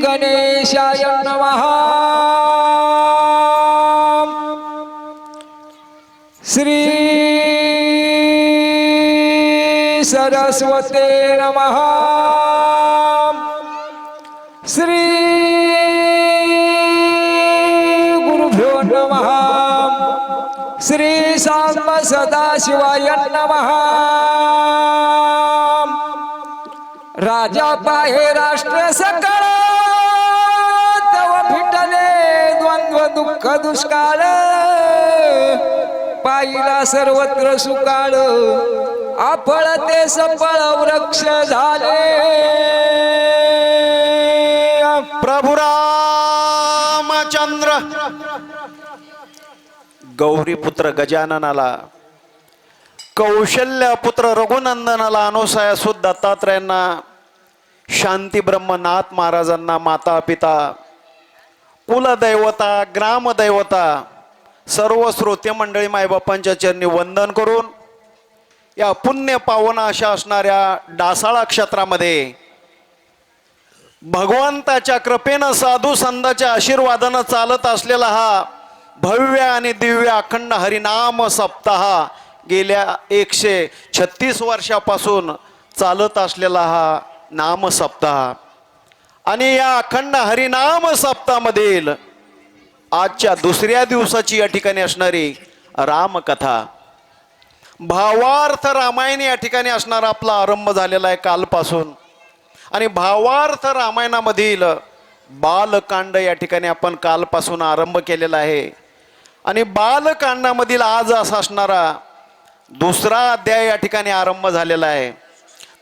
गणेशाय नमः। श्री सरस्वते नमः। श्री गुरुभ्यो नमः। श्री सांब सदाशिवाय नमः। राजा पाहे राष्ट्र सकळ तव फिटले द्वंद्व दुःख दुष्काळ पाहिला सर्वत्र सुकाळ आपण ते सफळ वृक्ष झाले प्रभु रामचंद्र गौरीपुत्र गजाननाला कौशल्य पुत्र रघुनंदनाला अनुसया सुद्धा दत्तात्रयांना शांती ब्रह्मनाथ महाराजांना माता पिता कुलदैवता ग्रामदैवता सर्व श्रोते मंडळी मायबापांच्या चरणी वंदन करून या पुण्य पावन अशा असणाऱ्या डासाळा क्षेत्रामध्ये भगवंताच्या कृपेनं साधू संतांच्या आशीर्वादानं चालत असलेला हा भव्य आणि दिव्य अखंड हरिनाम सप्ताह गेल्या 136 वर्षापासून चालत असलेला हा नाम सप्ताह आणि या अखंड हरिनाम सप्ताहामधील आजच्या दुसऱ्या दिवसाची या ठिकाणी असणारी रामकथा भावार्थ रामायण या ठिकाणी असणार आपला आरंभ झालेला आहे कालपासून आणि भावार्थ रामायणामधील बालकांड या ठिकाणी आपण कालपासून आरंभ केलेला आहे आणि बालकांडामधील आज असा असणारा दुसरा अध्याय या ठिकाणी आरंभ झालेला आहे।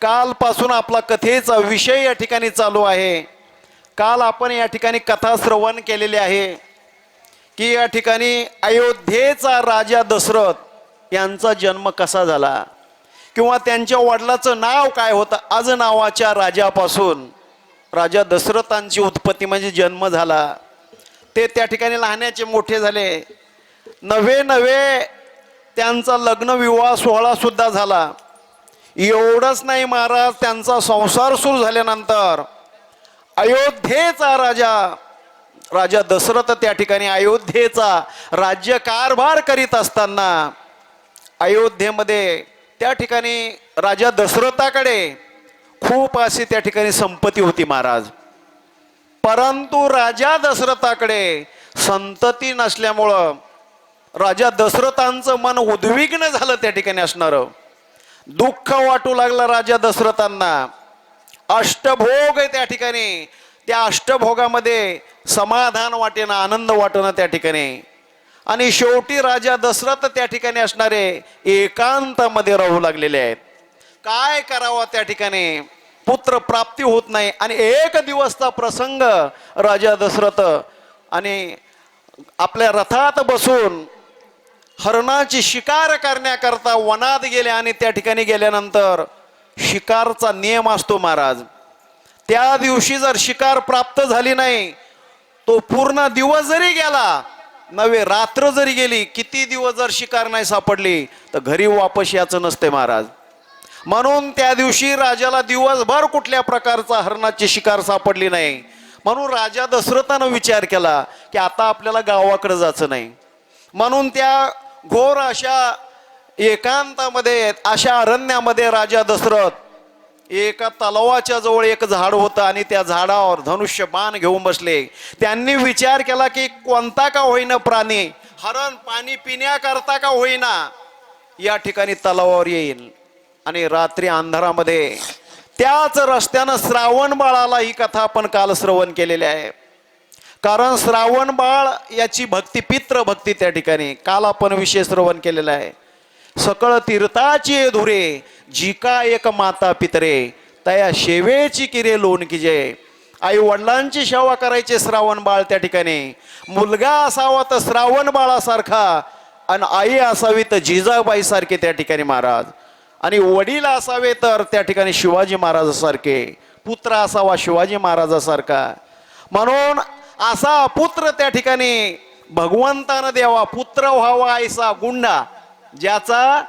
कालपासून आपला कथेचा विषय या ठिकाणी चालू आहे। काल आपण या ठिकाणी कथा श्रवण केलेली आहे की या ठिकाणी अयोध्येचा राजा दशरथ यांचा जन्म कसा झाला किंवा त्यांच्या वडिलाचं नाव काय होतं। आज नावाच्या राजापासून राजा दशरथांची उत्पत्ती म्हणजे जन्म झाला। ते त्या ठिकाणी लहानाचे मोठे झाले। नवे त्यांचा लग्न विवाह सोहळा सुद्धा झाला। एवढंच नाही महाराज, त्यांचा संसार सुरू झाल्यानंतर अयोध्येचा राजा दशरथ त्या ठिकाणी अयोध्येचा राज्यकारभार करीत असताना अयोध्येमध्ये त्या ठिकाणी राजा दशरथाकडे खूप अशी त्या ठिकाणी संपत्ती होती महाराज। परंतु राजा दशरथाकडे संतती नसल्यामुळं राजा दशरथांचं मन उद्विग्न झालं। त्या ठिकाणी असणारं दुःख वाटू लागलं राजा दशरथांना। अष्टभोग त्या ठिकाणी त्या अष्टभोगामध्ये समाधान वाटेना, आनंद वाटेना त्या ठिकाणी। आणि शेवटी राजा दशरथ त्या ठिकाणी असणारे एकांतामध्ये राहू लागलेले आहेत। काय करावं त्या ठिकाणी पुत्र प्राप्ती होत नाही। आणि एक दिवसचा प्रसंग राजा दशरथ आणि आपल्या रथात बसून हरणाची शिकार करण्याकरता वनात गेले आणि त्या ठिकाणी गेल्यानंतर शिकारचा नियम असतो महाराज। त्या दिवशी जर शिकार प्राप्त झाली नाही तो पूर्ण दिवस जरी गेला नव्हे रात्र जरी गेली, किती दिवस जर शिकार नाही सापडली तर घरी वापस यायचं नसते महाराज। म्हणून त्या दिवशी राजाला दिवसभर कुठल्या प्रकारचा हरणाची शिकार सापडली नाही। म्हणून राजा दशरथानं विचार केला की आता आपल्याला गावाकडे जायचं नाही। म्हणून त्या घोर अशा एकांतामध्ये अशा अरण्यामध्ये राजा दशरथ एका तलावाच्या जवळ एक झाड होतं आणि त्या झाडावर धनुष्य बाण घेऊन बसले। त्यांनी विचार केला की कोणता का होईना प्राणी हरण पाणी पिण्याकरता का होईना या ठिकाणी तलावावर येईल। आणि रात्री अंधारामध्ये त्याच रस्त्यानं श्रावण बाळाला ही कथा आपण काल श्रवण केलेली आहे। कारण श्रावण बाळ याची भक्ती पितृ भक्ती त्या ठिकाणी काल आपण विशेष श्रवण केलेला आहे। सकळ तीर्थाची धुरे जिका एक माता पितरे तया शेवेची किरे लोण कीजे। आई वडिलांची सेवा करायचे श्रावण बाळ त्या ठिकाणी। मुलगा असावा तर श्रावण बाळासारखा आणि आई असावी तर जिजाबाई सारखे त्या ठिकाणी महाराज। आणि वडील असावे तर त्या ठिकाणी शिवाजी महाराजासारखे, पुत्र असावा शिवाजी महाराजासारखा। म्हणून असा पुत्र त्या ठिकाणी भगवंतानं द्यावा। पुत्र व्हावा ऐसा गुंडा ज्याचा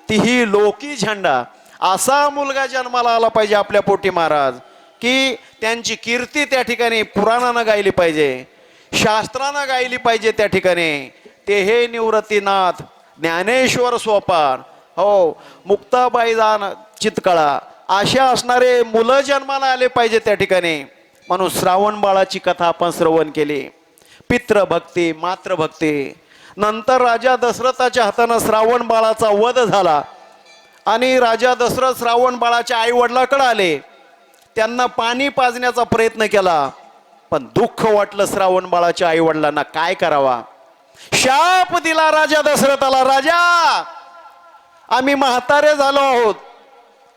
तिही लोकी झंडा। असा मुलगा जन्माला आला पाहिजे आपल्या पोटी महाराज, की त्यांची कीर्ती त्या ठिकाणी पुराणानं गायली पाहिजे, शास्त्रानं गायली पाहिजे त्या ठिकाणी. ते हे निवृत्तीनाथ, ज्ञानेश्वर सोपान, हो मुक्ताबाईदान चितकळा, अशा असणारे मुलं जन्माला आले पाहिजे त्या ठिकाणी. म्हणून श्रावण बाळाची कथा आपण श्रवण केली. पितृभक्ती, मातृभक्ती. नंतर राजा दशरथाच्या हातानं श्रावण बाळाचा वध झाला आणि राजा दशरथ श्रावण बाळाच्या आई वडिलाकडे आले. त्यांना पाणी पाजण्याचा प्रयत्न केला, पण दुःख वाटलं श्रावण बाळाच्या आई वडिलांना. काय करावा? शाप दिला राजा दशरथाला. राजा, आम्ही म्हातारे झालो आहोत,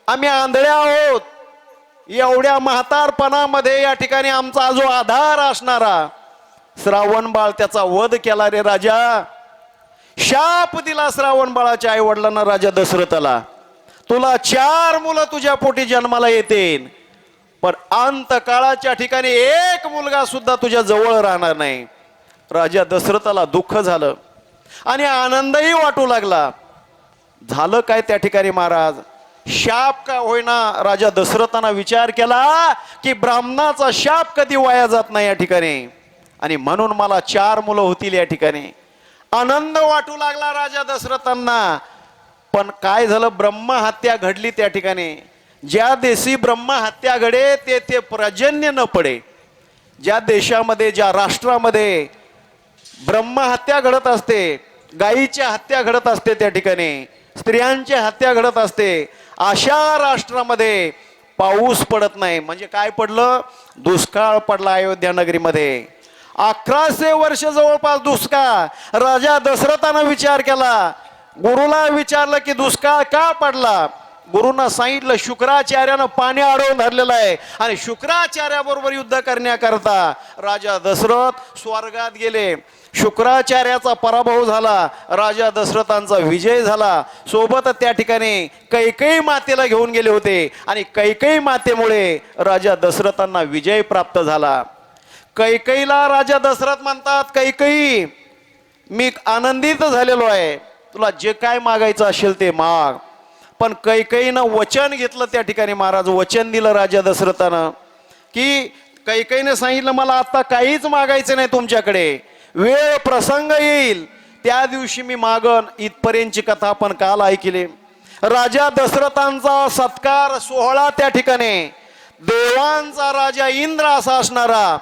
आम्ही आंधळे आहोत. एवढ्या म्हातारपणामध्ये या ठिकाणी आमचा जो आधार असणारा श्रावण बाळ, त्याचा वध केला रे राजा. शाप दिला श्रावण बाळाच्या आई वडिलांना राजा दशरथाला. तुला 4 मुलं तुझ्या पोटी जन्माला येतील, पण अंतकाळाच्या ठिकाणी एक मुलगा सुद्धा तुझ्या जवळ राहणार नाही. राजा दशरथाला दुःख झालं आणि आनंदही वाटू लागला. झालं काय त्या ठिकाणी महाराज? शाप का होईना, राजा दशरथानं विचार केला की ब्राह्मणाचा शाप कधी वाया जात नाही या ठिकाणी, आणि म्हणून मला 4 मुलं होतील या ठिकाणी. आनंद वाटू लागला राजा दशरथांना. पण काय झालं? ब्रह्महत्या घडली त्या ठिकाणी. ज्या देशी ब्रह्महत्या घडे ते पर्जन्य न पडे. ज्या देशामध्ये, ज्या राष्ट्रामध्ये ब्रह्महत्या घडत असते, गायीच्या हत्या घडत असते त्या ठिकाणी, स्त्रियांच्या हत्या घडत असते, अशा राष्ट्रामध्ये पाऊस पडत नाही. म्हणजे काय पडलं? दुष्काळ पडला अयोध्या नगरीमध्ये. 1100 वर्ष जवळपास दुष्काळ. राजा दशरथानं विचार केला, गुरुला विचारलं की दुष्काळ का पडला? गुरुनं सांगितलं, शुक्राचार्यानं पाणी अडवून धरलेलं आहे आणि शुक्राचार्याबरोबर युद्ध करण्याकरता राजा दशरथ स्वर्गात गेले. शुक्राचार्याचा पराभव झाला, राजा दशरथांचा विजय झाला. सोबत त्या ठिकाणी कैकेयी मातेला घेऊन गेले होते आणि कैकेयी मातेमुळे राजा दशरथांना विजय प्राप्त झाला. कैकेयीला राजा दशरथ म्हणतात, कैकेयी, मी आनंदित झालेलो आहे, तुला जे काय मागायचं असेल ते माग. पण कैकेयीनं वचन घेतलं त्या ठिकाणी महाराज. वचन दिलं राजा दशरथानं की कैकेयीने सांगितलं, मला आता काहीच मागायचं नाही तुमच्याकडे, वेळ प्रसंग येईल त्या दिवशी मी मागन. इथपर्यंतची कथा आपण काल ऐकली. राजा दशरथांचा सत्कार सोहळा त्या ठिकाणी, देवांचा राजा इंद्र असा असणारा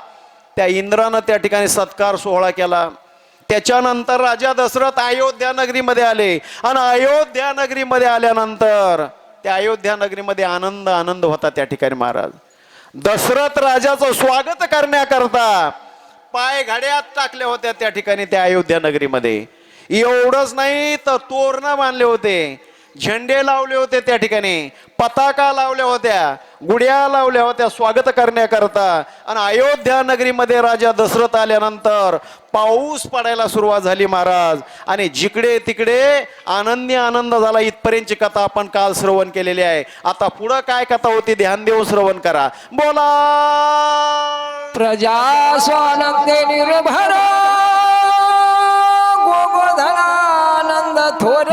त्या इंद्रानं त्या ठिकाणी सत्कार सोहळा केला. त्याच्यानंतर राजा दशरथ अयोध्या नगरीमध्ये आले आणि अयोध्या नगरीमध्ये आल्यानंतर त्या अयोध्या नगरीमध्ये आनंद होता त्या ठिकाणी महाराज. दशरथ राजाचं स्वागत करण्याकरता पाय घड्यात टाकल्या होत्या त्या ठिकाणी त्या अयोध्या नगरीमध्ये. एवढंच नाही तर तोरणं बांधले होते, झेंडे लावले होते त्या ठिकाणी, पताका लावल्या होत्या, गुड्या लावल्या होत्या स्वागत करण्याकरता. आणि अयोध्या नगरीमध्ये राजा दशरथ आल्यानंतर पाऊस पडायला सुरुवात झाली महाराज. आणि जिकडे तिकडे आनंद झाला. इथपर्यंतची कथा आपण काल श्रवण केलेली आहे. आता पुढं काय कथा होती ध्यान देऊन श्रवण करा. बोला. प्रजा स्वानंदे निर्भर गोवर्धनानंद थोर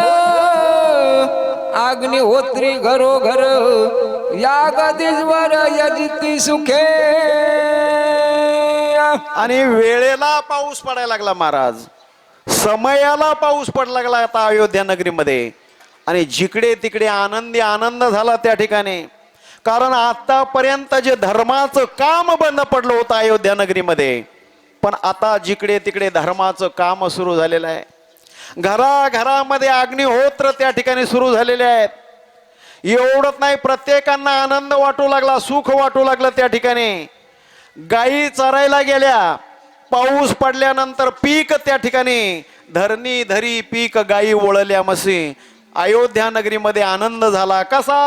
अग्निहोत्री घरोघर यागदीश्वर यजिती सुखे. आणि वेळेला पाऊस पडायला लागला महाराज, समयाला पाऊस पडायला लागला आता अयोध्या नगरीमध्ये. आणि जिकडे तिकडे आनंद झाला त्या ठिकाणी. कारण आतापर्यंत जे धर्माचं काम बंद पडलं होतं अयोध्या नगरीमध्ये, पण आता जिकडे तिकडे धर्माचं काम सुरू झालेलं आहे. घराघरामध्ये अग्निहोत्र त्या ठिकाणी सुरू झालेले आहेत. एवढंच नाही, प्रत्येकांना आनंद वाटू लागला, सुख वाटू लागलं त्या ठिकाणी. गायी चरायला गेल्या, पाऊस पडल्यानंतर पीक त्या ठिकाणी धरणी धरी पीक गायी वळल्या म्हशी. अयोध्या नगरीमध्ये आनंद झाला. कसा?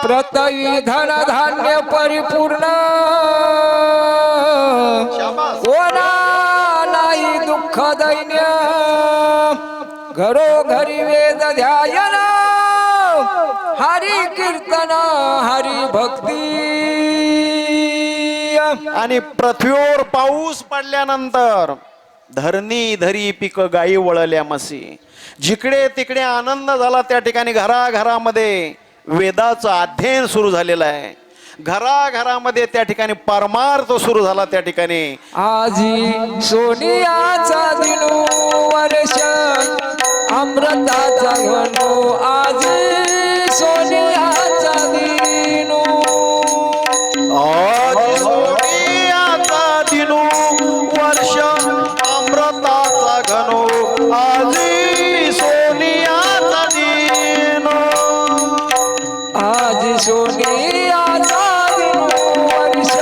प्रतवी धन धान्य परिपूर्ण कोणा नाही दुःख दैन्य. घरोघरी वेद ध्यायन हरी कीर्तन हरी भक्ती. आणि पृथ्वीवर पाऊस पडल्यानंतर धरणी धरी पिक गायी वळल्या मसी. जिकडे तिकडे आनंद झाला त्या ठिकाणी. घराघरामध्ये वेदाचं अध्ययन सुरू झालेलं आहे. घराघरामध्ये त्या ठिकाणी परमार्थ सुरू झाला त्या ठिकाणी. आजी सोनियाचा दिनो वर्ष अमृताचा घनो. आजी सोनियाचा दिनो. आज सोनियाचा दिनो वर्ष अमृताचा घनो. आजी सोनियाचा दिनो. आजी सोनियाचा दिनो वर्ष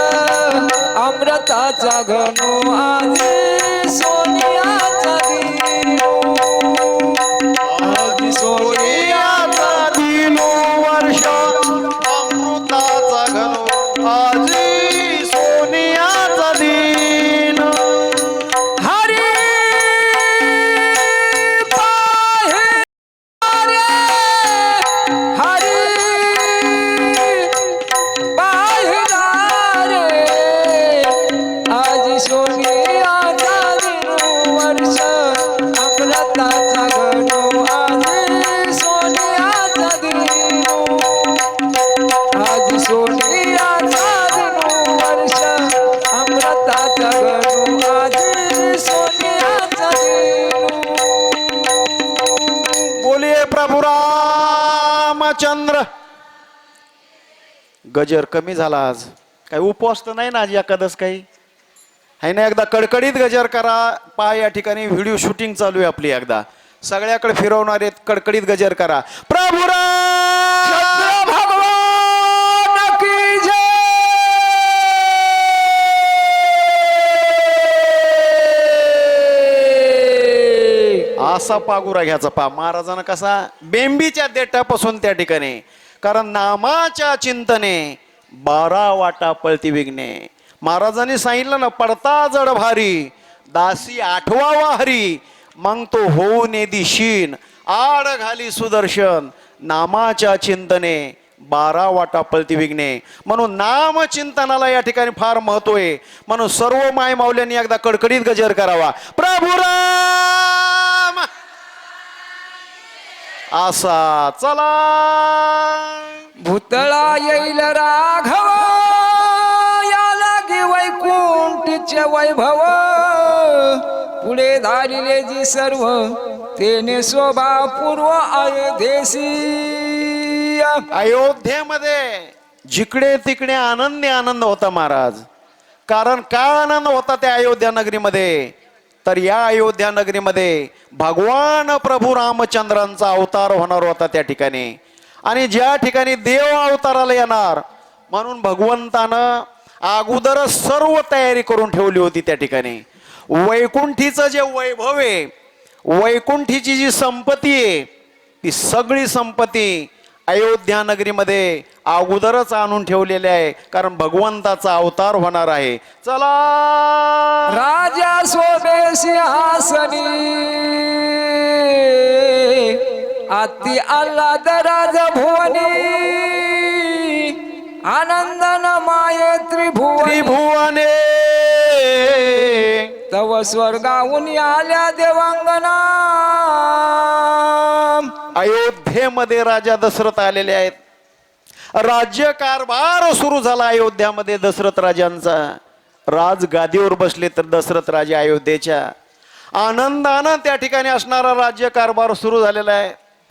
अमृताचा घनो. आजी सोनियाचा दिनो. आजी सोनियाचा सोनियाचा दिनो वर्ष अमृताचा घनो. आजी सोनियाचा दिन. हरी पाहे रे. हरी पाहिला रे. आजी सोनियाचा दिनो वर्ष अमृताचा घनो. आजी सोनियाचा दिनो. आजी सोनियाचा दिनो वर्ष अमृताचा घनो. आजी सोनियाचा दिनो. बोलिये प्रभु रामचंद्र. गजर कमी झाला आज. काही उपवास तर नाही ना आज एकादश काही आहे ना. एकदा कडकडीत गजर करा. पहा या ठिकाणी व्हिडिओ शूटिंग चालू आहे आपली. एकदा सगळ्याकडे फिरवणारे कडकडीत गजर करा. प्रभु राम भगवान की जय. असा पागुरा घ्यायचा. पा महाराजांना कसा बेंबीच्या देठापासून त्या ठिकाणी. कारण नामाच्या चिंतने 12 वाटा पळती विघ्ने. महाराजांनी सांगितलं ना, पडता जड भारी दासी 8वा हरी. मग तो होऊन दिशीन आड घाली सुदर्शन. नामाच्या चिंतने 12 वाटा पळती विघ्ने. म्हणून नाम चिंतनाला या ठिकाणी फार महत्व आहे. म्हणून सर्व माय माऊल्यांनी एकदा कडकडीत गजर करावा. प्रभु राम असा चला. भूतळा येईल राघव या लागे वैकुंठचे वैभव. पुढे धारिले जी सर्व तेने स्वभाव पूर्व अयोध्येसी. अयोध्येमध्ये जिकडे तिकडे आनंद होता महाराज. कारण का आनंद होता त्या अयोध्या नगरीमध्ये? तर या अयोध्या नगरीमध्ये भगवान प्रभू रामचंद्रांचा अवतार होणार होता त्या ठिकाणी. आणि ज्या ठिकाणी देव अवताराला येणार म्हणून भगवंतानं अगोदरच सर्व तयारी करून ठेवली होती त्या ठिकाणी. वैकुंठीचं जे वैभव आहे, वैकुंठीची जी संपत्ती आहे, ती सगळी संपत्ती अयोध्या नगरीमध्ये अगोदरच आणून ठेवलेले आहे. कारण भगवंताचा अवतार होणार आहे. चला राजा सोबे सिंहासनी अति आल्हाद राज भुवनी. आनंदन माये त्रिभुवनी. त्रिभुवने तव स्वर्गाहून आल्या देवांगना. अयोध्येमध्ये राजा दशरथ आलेले आहेत. राज्य कारभार सुरू झाला अयोध्यामध्ये दशरथ राजांचा. राज गादीवर बसले तर दशरथ राजा अयोध्येच्या. आनंदानं त्या ठिकाणी असणारा राज्य कारभार सुरू झालेला आहे.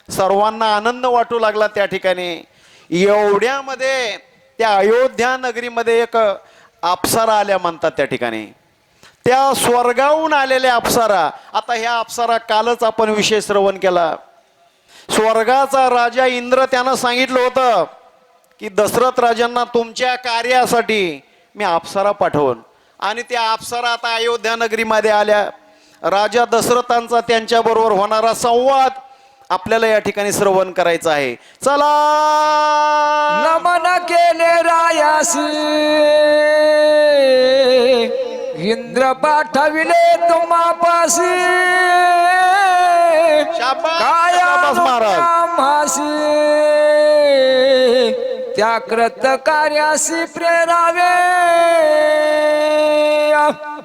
सर्वांना आनंद वाटू लागला त्या ठिकाणी. एवढ्यामध्ये त्या अयोध्या नगरीमध्ये एक अप्सरा आल्या म्हणतात त्या ठिकाणी. त्या स्वर्गाहून आलेल्या अप्सरा. आता ह्या अप्सरा कालच आपण विषय श्रवण केला. स्वर्गाचा राजा इंद्र त्यानं सांगितलं होतं की दशरथ राजांना तुमच्या कार्यासाठी मी अप्सरा पाठवून. आणि त्या अप्सरा आता अयोध्या नगरीमध्ये आल्या. राजा दशरथांचा त्यांच्याबरोबर होणारा संवाद आपल्याला या ठिकाणी श्रवण करायचं आहे. चला नमन केले रायासी इंद्र पाठविले तुम्हापासी. शाबास, काय शाबास महाराज. आम्हासी त्या कृत कार्यासी प्रेरावे.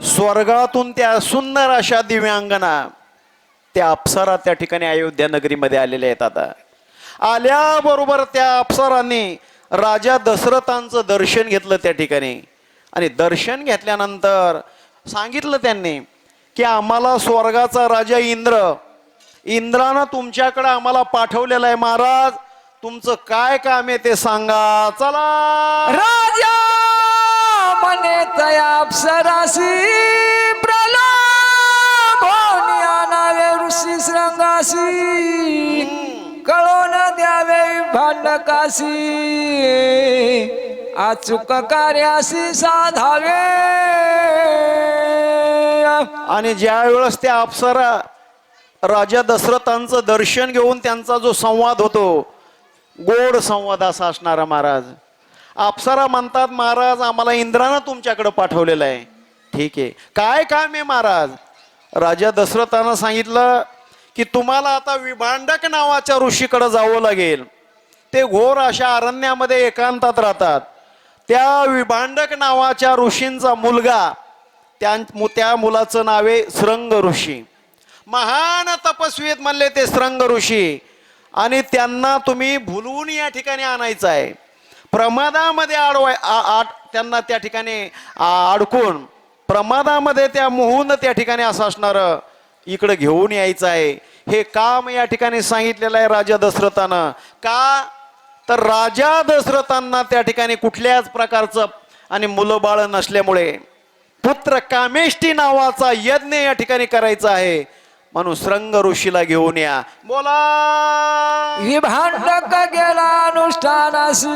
स्वर्गातून त्या सुंदर अशा दिव्यांगना त्या अप्सरा त्या ठिकाणी अयोध्या नगरीमध्ये आलेल्या आहेत. आता आल्याबरोबर त्या अप्सरांनी राजा दशरथांचं दर्शन घेतलं त्या ठिकाणी. आणि दर्शन घेतल्यानंतर सांगितलं त्यांनी की आम्हाला स्वर्गाचा राजा इंद्रानं तुमच्याकडे आम्हाला पाठवलेलं आहे. महाराज तुमचं काय काम आहे ते सांगा. चला. राजा मने तया अप्सरासी प्रलोभोनी आणावे ऋषी श्रंगासी. कळवून द्यावे भांडकासी. अचूक कार्यासी साधावे. आणि ज्या वेळेस त्या अप्सरा राजा दशरथांचं दर्शन घेऊन त्यांचा जो संवाद होतो, गोड संवाद असा असणारा. महाराज अप्सरा म्हणतात महाराज आम्हाला इंद्रानं तुमच्याकडे पाठवलेलं आहे. ठीक आहे, काय काम आहे महाराज. राजा दशरथानं सांगितलं की तुम्हाला आता विभांडक नावाच्या ऋषीकडे जावं लागेल. ते घोर अशा अरण्यामध्ये एकांतात राहतात. त्या विभांडक नावाच्या ऋषींचा मुलगा, त्या मुलाचं नाव आहे श्रंग ऋषी. महान तपस्वी आहेत म्हणले ते श्रंग ऋषी. आणि त्यांना तुम्ही भुलवून या ठिकाणी आणायचं आहे. प्रमादामध्ये त्यांना त्या ठिकाणी अडकून प्रमादामध्ये त्या मोहून त्या ठिकाणी असं असणारं इकडे घेऊन यायचं आहे. हे काम या ठिकाणी सांगितलेलं आहे राजा दशरथानं. का तर राजा दशरथांना त्या ठिकाणी कुठल्याच प्रकारचं आणि मुलं बाळ नसल्यामुळे पुत्र कामेष्टी नावाचा यज्ञ या ठिकाणी करायचा आहे. म्हणून श्रंग ऋषीला घेऊन या. बोला. विभांडक गेला अनुष्ठानासी.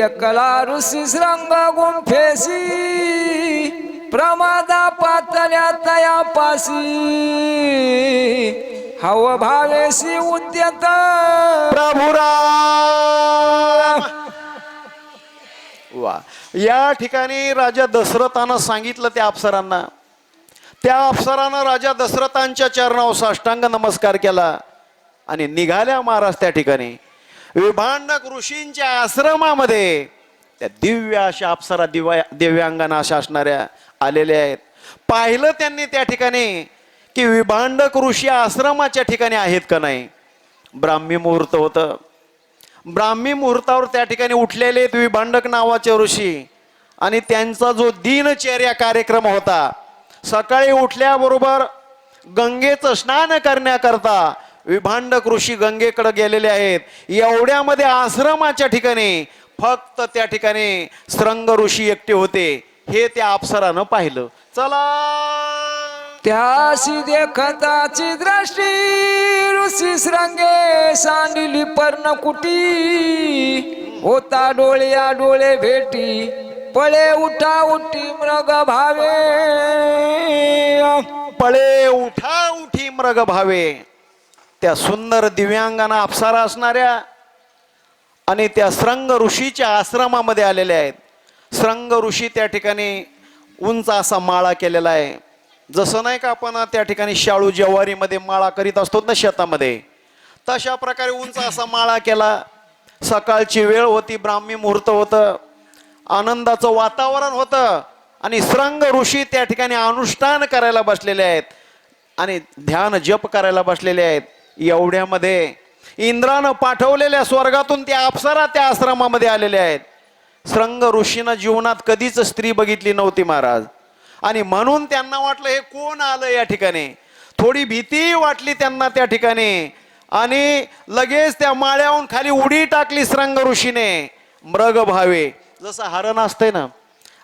एकला ऋषी श्रंग गुंफेसी. प्रमादा पातल्या तयापासी. हव भावेसी उद्यत प्रभुराम. वा. या ठिकाणी राजा दशरथानं सांगितलं त्या अप्सरांना. त्या अप्सरानं राजा दशरथांच्या चरणावर साष्टांग नमस्कार केला आणि निघाल्या महाराज त्या ठिकाणी. विभांडक ऋषींच्या आश्रमामध्ये त्या दिव्य अशा अप्सरा दिव्यांगाना अशा असणाऱ्या आलेल्या आहेत. पाहिलं त्यांनी त्या ठिकाणी की विभांडक ऋषी आश्रमाच्या ठिकाणी आहेत का नाही. ब्राह्मी मुहूर्त होतं. ब्राह्मी मुहूर्तावर त्या ठिकाणी उठलेले आहेत विभांडक नावाचे ऋषी. आणि त्यांचा जो दिनचर्या कार्यक्रम होता, सकाळी उठल्याबरोबर गंगेचं स्नान करण्याकरता विभांडक ऋषी गंगेकडे गेलेले आहेत. एवढ्यामध्ये आश्रमाच्या ठिकाणी फक्त त्या ठिकाणी श्रंग ऋषी एकटे होते. हे त्या अप्सरानं पाहिलं. चला. त्याशी देखताची दृष्टी ऋषी श्रंगे सांडिली पर्णकुटी. होता डोळ्या डोळे भेटी पळे उठा उठी मृग भावे. पळे उठा उठी मृग भावे. त्या सुंदर दिव्यांगाना अप्सरा असणाऱ्या आणि त्या श्रंग ऋषीच्या आश्रमामध्ये आलेल्या आहेत. श्रंग ऋषी त्या ठिकाणी उंच असा माळा केलेला आहे. जसं नाही का आपण त्या ठिकाणी शाळू ज्वारीमध्ये माळा करीत असतो ना शेतामध्ये, तशा प्रकारे उंच असा माळा केला. सकाळची वेळ होती, ब्राह्मी मुहूर्त होतं, आनंदाचं वातावरण होतं. आणि श्रंग ऋषी त्या ठिकाणी अनुष्ठान करायला बसलेले आहेत आणि ध्यान जप करायला बसलेले आहेत. एवढ्यामध्ये इंद्रानं पाठवलेल्या स्वर्गातून त्या अप्सरा त्या आश्रमामध्ये आलेल्या आहेत. श्रंग ऋषीनं जीवनात कधीच स्त्री बघितली नव्हती महाराज. आणि म्हणून त्यांना वाटलं हे कोण आलं या ठिकाणी. थोडी भीती वाटली त्यांना त्या ठिकाणी. आणि लगेच त्या माळ्याहून खाली उडी टाकली श्रंग ऋषीने. मृग भावे. जसं हरण असतंय ना,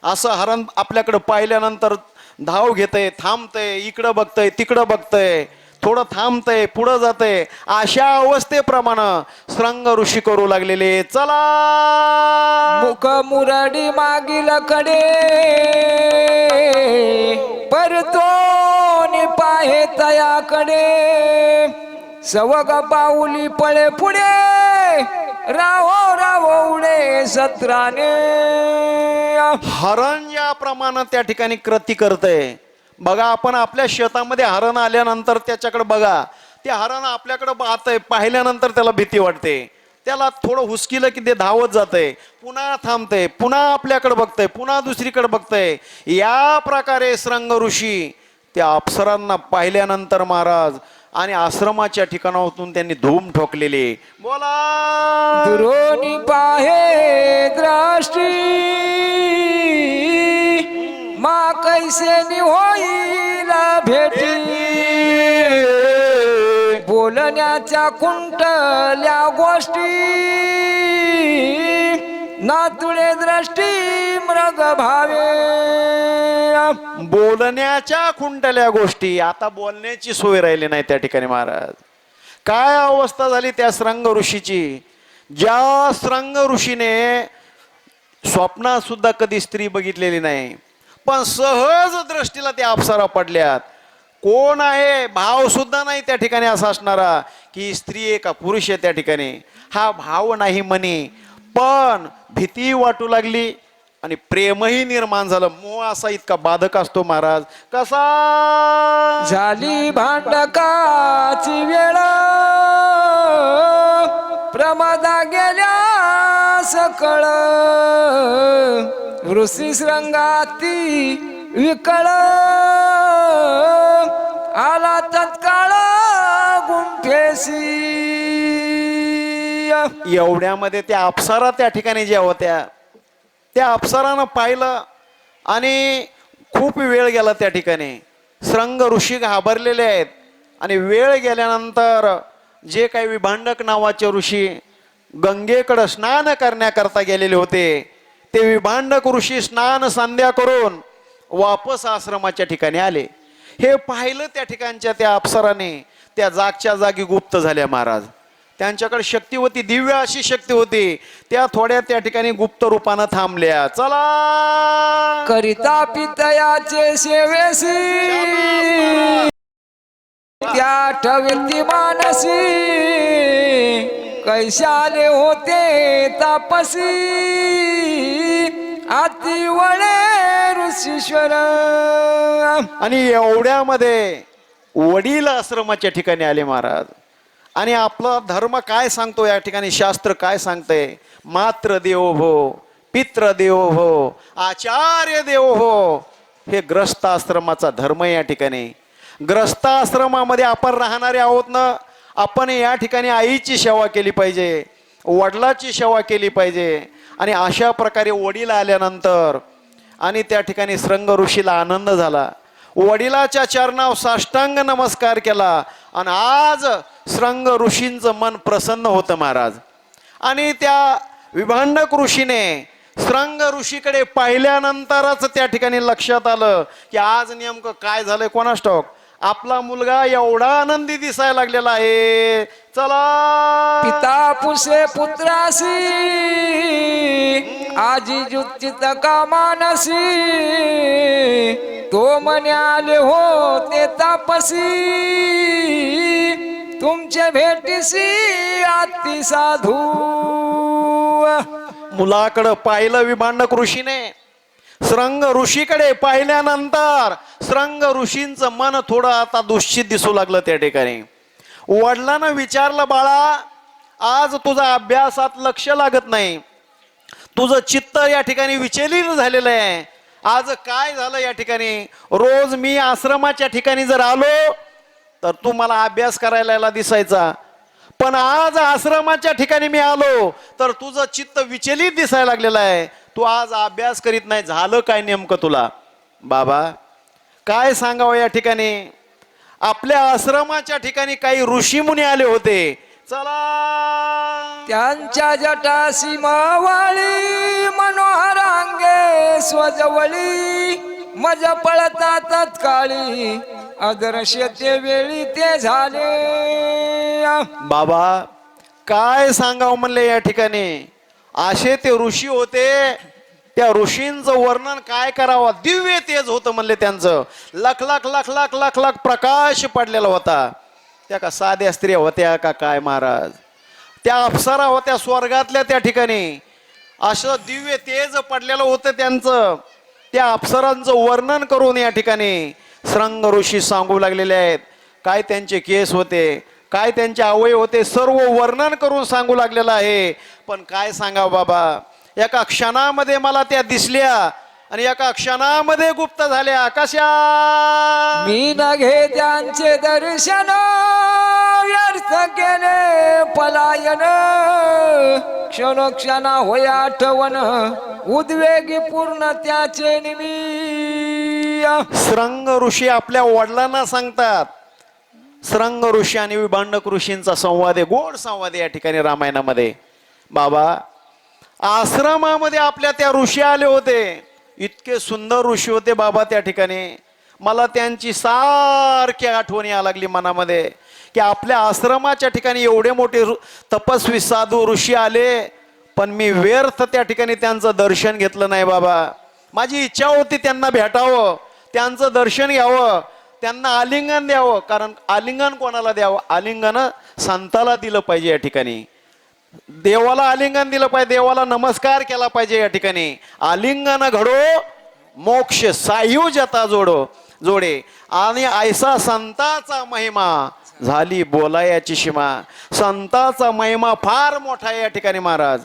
असं हरण आपल्याकडे पाहिल्यानंतर धाव घेतंय, थांबतंय, इकडं बघतंय, तिकडं बघतंय, थोडं थांबतंय, पुढं जातंय. अशा अवस्थेप्रमाणे श्रंग ऋषी करू लागलेले. चला. मुख मुरडी मागील कडे परतोनी पाहे तयाकडे. सवग पाऊली पळे पुढे राहो राहो उडे सत्राने. हरण याप्रमाणे त्या ठिकाणी कृती करतंय. बघा आपण आपल्या शेतामध्ये हरण आल्यानंतर त्याच्याकडे बघा, ते हरण आपल्याकडे पाहतंय, पाहिल्यानंतर त्याला भीती वाटते. त्याला थोडं हुसकिलं की ते धावत जातंय, पुन्हा थांबतंय, पुन्हा आपल्याकडे बघतंय, पुन्हा दुसरीकडे बघतंय. या प्रकारे श्रंग ऋषी त्या अप्सरांना पाहिल्यानंतर महाराज आणि आश्रमाच्या ठिकाणातून त्यांनी धूम ठोकलेली. बोला दुरोणी पाहे दृष्टी मा कैसे होईल भेटी बोलण्याच्या कुंटल्या गोष्टी नातुळे दृष्टी मृग भावे बोलण्याच्या खुंटल्या गोष्टी, आता बोलण्याची सोय राहिली नाही त्या ठिकाणी महाराज. काय अवस्था झाली त्या श्रंग ऋषीची. ज्या श्रंग ऋषीने स्वप्नात सुद्धा कधी स्त्री बघितलेली नाही, पण सहज दृष्टीला त्या अप्सरा पडल्यात. कोण आहे भाव सुद्धा नाही त्या ठिकाणी असा असणारा की स्त्री आहे का पुरुष आहे त्या ठिकाणी, हा भाव नाही म्हणे. पण भीती वाटू लागली आणि प्रेमही निर्माण झालं. मोह असा इतका बाधक असतो महाराज. कसा झाली भांडकाची वेळ प्रमादा गेल्या सकळ वृषी श्रंगाती विकळ आला तत्काळ गुंठेसी. एवढ्यामध्ये त्या अप्सरा त्या ठिकाणी ज्या होत्या त्या अप्सरानं पाहिलं आणि खूप वेळ गेला त्या ठिकाणी. श्रंग ऋषी घाबरलेले आहेत आणि वेळ गेल्यानंतर जे काही विभांडक नावाचे ऋषी गंगेकडं स्नान करण्याकरता गेलेले होते, ते विभांडक ऋषी स्नान संध्या करून वापस आश्रमाच्या ठिकाणी आले. हे पाहिलं त्या ठिकाणच्या त्या अप्सराने, त्या जागच्या जागी गुप्त झाल्या महाराज. त्यांच्याकडे शक्ती होती, दिव्य अशी शक्ती होती. त्या थोड्या त्या ठिकाणी गुप्त रूपानं थांबल्या. चला करिता पितयाचे सेवेसी त्या ठेवती मानसी कैशाले होते तापसी आती वळे ऋषीश्वर. आणि एवढ्यामध्ये वडील आश्रमाच्या ठिकाणी आले महाराज. आणि आपला धर्म काय सांगतो या ठिकाणी, शास्त्र काय सांगतंय, मात्र देवो भो, पित्र देवो भो, आचार्य देवो हो. हे ग्रस्त आश्रमाचा धर्म या ठिकाणी. ग्रस्त आश्रमामध्ये आपण राहणारे आहोत ना, आपण या ठिकाणी आईची सेवा केली पाहिजे, वडिलाची सेवा केली पाहिजे. आणि अशा प्रकारे वडील आल्यानंतर आणि त्या ठिकाणी श्रंग ऋषीला आनंद झाला. वडिलाच्या चरणावर साष्टांग नमस्कार केला आणि आज श्रंग ऋषींचं मन प्रसन्न होतं महाराज. आणि त्या विभांडक ऋषीने श्रंग ऋषीकडे पाहिल्यानंतरच त्या ठिकाणी लक्षात आलं की आज नेमकं काय झालंय कोणास ठाऊक. आपला मुलगा एवढा आनंदी दिसायला लागलेला आहे. चला पिता पुसे पुत्रासी आजी जुचित कामानसी तो म्हणे आले हो ते तापसी तुमचे भेटीसी अति साधू. मुलाकडं पाहिलं विभांडक ऋषीने. श्रंग ऋषीकडे पाहिल्यानंतर श्रंग ऋषींचं मन थोडं आता दुश्चित दिसू लागलं त्या ठिकाणी. वडिलांना विचारलं, बाळा आज तुझा अभ्यासात लक्ष लागत नाही, तुझं चित्त या ठिकाणी विचलित झालेलं आहे. आज काय झालं या ठिकाणी. रोज मी आश्रमाच्या ठिकाणी जर आलो तर तू मला अभ्यास करायला दिसायचा, पण आज आश्रमाच्या ठिकाणी मी आलो तर तुझं चित्त विचलित दिसायला लागलेलं आहे. तू आज अभ्यास करीत नाही, झालं काय नेमकं तुला. बाबा काय सांगावं या ठिकाणी. आपल्या आश्रमाच्या ठिकाणी काही ऋषी मुनी आले होते. चला त्यांच्या जटासी मावाळी मनोहरांगे स्वजवळी मज पळता तत्काळी अदृश्य ते वेळी ते झाले. बाबा काय सांगावं म्हणले या ठिकाणी. असे ते ऋषी होते, त्या ऋषींचं वर्णन काय करावं. दिव्य तेज होतं म्हणले त्यांचं. लख लख लख लख लख लख प्रकाश पडलेला होता. त्या का साध्या स्त्रिया होत्या का काय महाराज. त्या अप्सरा होत्या स्वर्गातल्या त्या ठिकाणी. असं दिव्य तेज पडलेलं होतं त्यांचं. त्या अप्सरांचं वर्णन करून या ठिकाणी श्रंग ऋषी सांगू लागलेले आहेत. काय त्यांचे केस होते, काय त्यांचे अवयव होते सर्व वर्णन करून सांगू लागलेलं आहे. पण काय सांगावं बाबा, एका क्षणामध्ये मला त्या दिसल्या आणि एका क्षणामध्ये गुप्त झाल्या. कशा? मी न घे त्यांचे दर्शन, व्यर्थ केले पलायन, क्षणोक्षणा होय आठवण, उद्वेगी पूर्ण त्याचे निमित्त. श्रंग ऋषी आपल्या वडिलांना सांगतात. श्रंग ऋषी आणि विभांडक ऋषींचा संवाद आहे, गोड संवाद आहे या ठिकाणी रामायणामध्ये. बाबा, आश्रमामध्ये आपल्या त्या ऋषी आले होते, इतके सुंदर ऋषी होते बाबा त्या ठिकाणी. मला त्यांची सारखी आठवण यायला लागली मनामध्ये की आपल्या आश्रमाच्या ठिकाणी एवढे मोठे तपस्वी साधू ऋषी आले, पण मी व्यर्थ त्या ठिकाणी त्यांचं दर्शन घेतलं नाही बाबा. माझी इच्छा होती त्यांना भेटावं, त्यांचं दर्शन घ्यावं, त्यांना आलिंगन द्यावं. कारण आलिंगन कोणाला द्यावं? आलिंगन संताला दिलं पाहिजे या ठिकाणी. देवाला आलिंगन दिलं पाहिजे, देवाला नमस्कार केला पाहिजे या ठिकाणी. आलिंगन घडो मोक्ष सायुजता जोडे. आणि ऐसा संताचा महिमा झाली बोलायाची सीमा. संताचा महिमा फार मोठा आहे या ठिकाणी महाराज.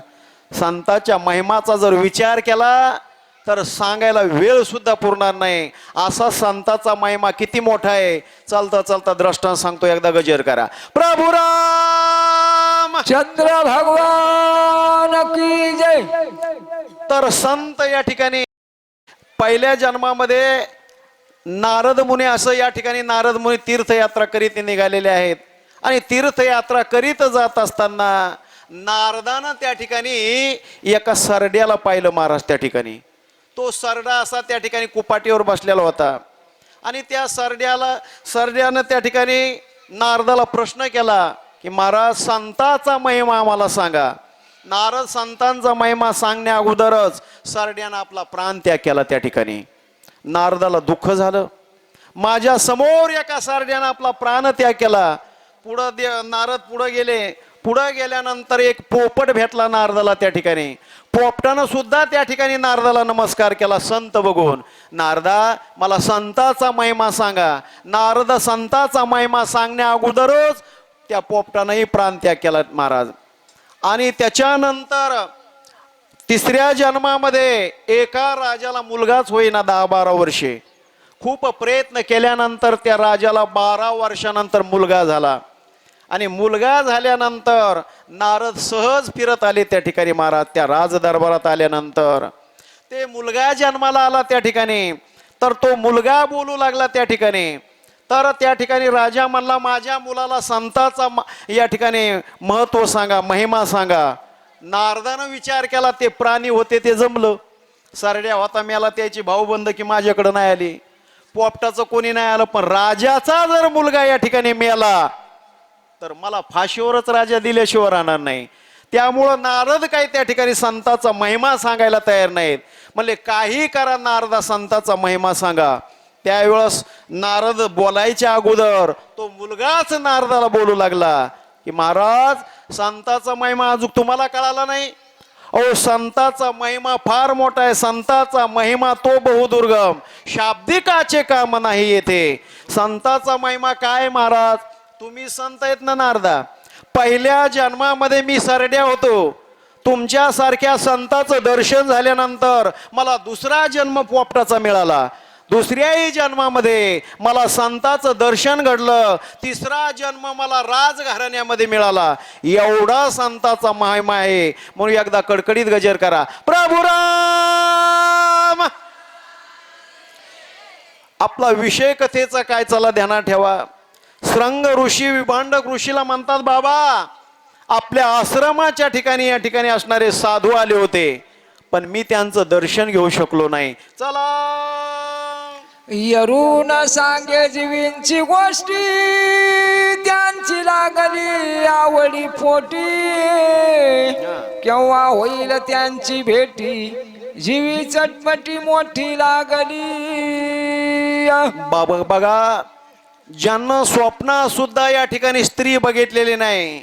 संताच्या महिमाचा जर विचार केला तर सांगायला वेळ सुद्धा पुरणार नाही. असा संताचा महिमा किती मोठा आहे. चालता चालता दृष्टांत सांगतो, एकदा गजर करा. प्रभु राम चंद्र भगवान की जय. तर संत या ठिकाणी पहिल्या जन्मामध्ये नारद मुनी, असं या ठिकाणी नारद मुनी तीर्थयात्रा करीत निघालेले आहेत. आणि तीर्थयात्रा करीत जात असताना नारदानं त्या ठिकाणी एका सरड्याला पाहिलं महाराज. त्या ठिकाणी तो सरडा असा त्या ठिकाणी कुपाटीवर बसलेला होता. आणि त्या सरड्यानं त्या ठिकाणी नारदाला प्रश्न केला की महाराज, संताचा महिमा आम्हाला सांगा. नारद संतांचा महिमा सांगण्या अगोदरच सरड्यानं आपला प्राण त्याग केला. त्या ठिकाणी नारदाला दुःख झालं. माझ्या समोर एका सरड्यानं आपला प्राण त्याग केला. नारद पुढे गेले. पुढे गेल्यानंतर एक पोपट भेटला नारदाला. त्या ठिकाणी पोपटानं सुद्धा त्या ठिकाणी नारदाला नमस्कार केला संत बघून. नारदा, मला संताचा महिमा सांगा. नारद संताचा महिमा सांगण्या अगोदरच त्या पोपटानंही प्राण त्याग केला महाराज. आणि त्याच्यानंतर तिसऱ्या जन्मामध्ये एका राजाला मुलगाच होईना 10-12 वर्षे. खूप प्रयत्न केल्यानंतर त्या राजाला 12 वर्षानंतर मुलगा झाला. आणि मुलगा झाल्यानंतर नारद सहज फिरत आले त्या ठिकाणी महाराज. त्या राजदरबारात आल्यानंतर ते मुलगा जन्माला आला त्या ठिकाणी. तर तो मुलगा बोलू लागला त्या ठिकाणी. तर त्या ठिकाणी राजा म्हणला, माझ्या मुलाला संताचा या ठिकाणी महत्व सांगा, महिमा सांगा. नारदानं विचार केला, ते प्राणी होते ते जमलं. सरड्या होता मेला, त्याची भाऊबंद की माझ्याकडे नाही आली, पोपटाचं कोणी नाही आलं. पण राजाचा जर मुलगा या ठिकाणी मेला तर मला फाशीवरच राजा दिल्याशिवाय राहणार नाही. त्यामुळं नारद काही त्या ठिकाणी संताचा महिमा सांगायला तयार नाहीत. म्हणले काही करा नारदा, संताचा महिमा सांगा. त्यावेळेस नारद बोलायच्या अगोदर तो मुलगाच नारदाला बोलू लागला की महाराज, संताचा महिमा अजून तुम्हाला कळाला नाही? अहो, संताचा महिमा फार मोठा आहे. संताचा महिमा तो बहुदुर्गम, शाब्दिकाचे काम नाही येथे. संताचा महिमा काय महाराज? तुम्ही संत आहेत ना नारदा, पहिल्या जन्मामध्ये मी सरड्या होतो. तुमच्यासारख्या संताचं दर्शन झाल्यानंतर मला दुसरा जन्म पोपटाचा मिळाला. दुसऱ्याही जन्मामध्ये मला संताचं दर्शन घडलं. तिसरा जन्म मला राजघराण्यामध्ये मिळाला. एवढा संताचा महिमा आहे. म्हणून एकदा कडकडीत गजर करा. प्रभु राम. आपला विषय कथेचा काय चला ध्यानात ठेवा. श्रंग ऋषी विभांडक ऋषीला म्हणतात, बाबा आपल्या आश्रमाच्या ठिकाणी या ठिकाणी असणारे साधू आले होते, पण मी त्यांचं दर्शन घेऊ शकलो नाही. चला यरून सांगे जीवींची गोष्टी, त्यांची लागली आवडी पोटी. केव्हा होईल त्यांची भेटी, जीवी चटपटी मोठी लागली. बाबा बघा, ज्यांना स्वप्न सुद्धा या ठिकाणी स्त्री बघितलेली नाही,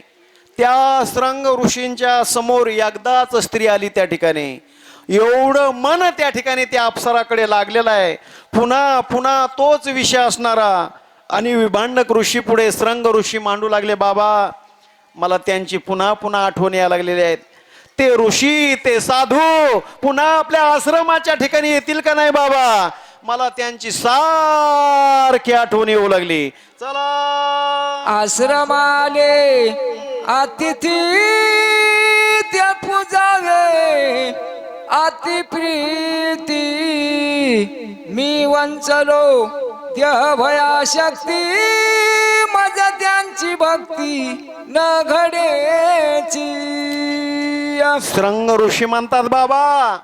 त्या श्रंग ऋषींच्या समोर एकदाच स्त्री आली त्या ठिकाणी. एवढं मन त्या ठिकाणी त्या अप्सराकडे लागलेलं आहे. पुन्हा पुन्हा तोच विषय असणारा. आणि विभांडक ऋषी पुढे श्रंग ऋषी मांडू लागले, बाबा मला त्यांची पुन्हा पुन्हा आठवण यायला लागलेली आहेत. ते ऋषी ते साधू पुन्हा आपल्या आश्रमाच्या ठिकाणी येतील का नाही बाबा, मला त्यांची सारखी आठवण येऊ लागली. चला आश्रमाले अतिथी त्या पूजावे अति प्रीती, मी वंचलो त्या भयाशक्ती, मज त्यांची भक्ती न घडेची. श्रंग ऋषी म्हणतात, बाबा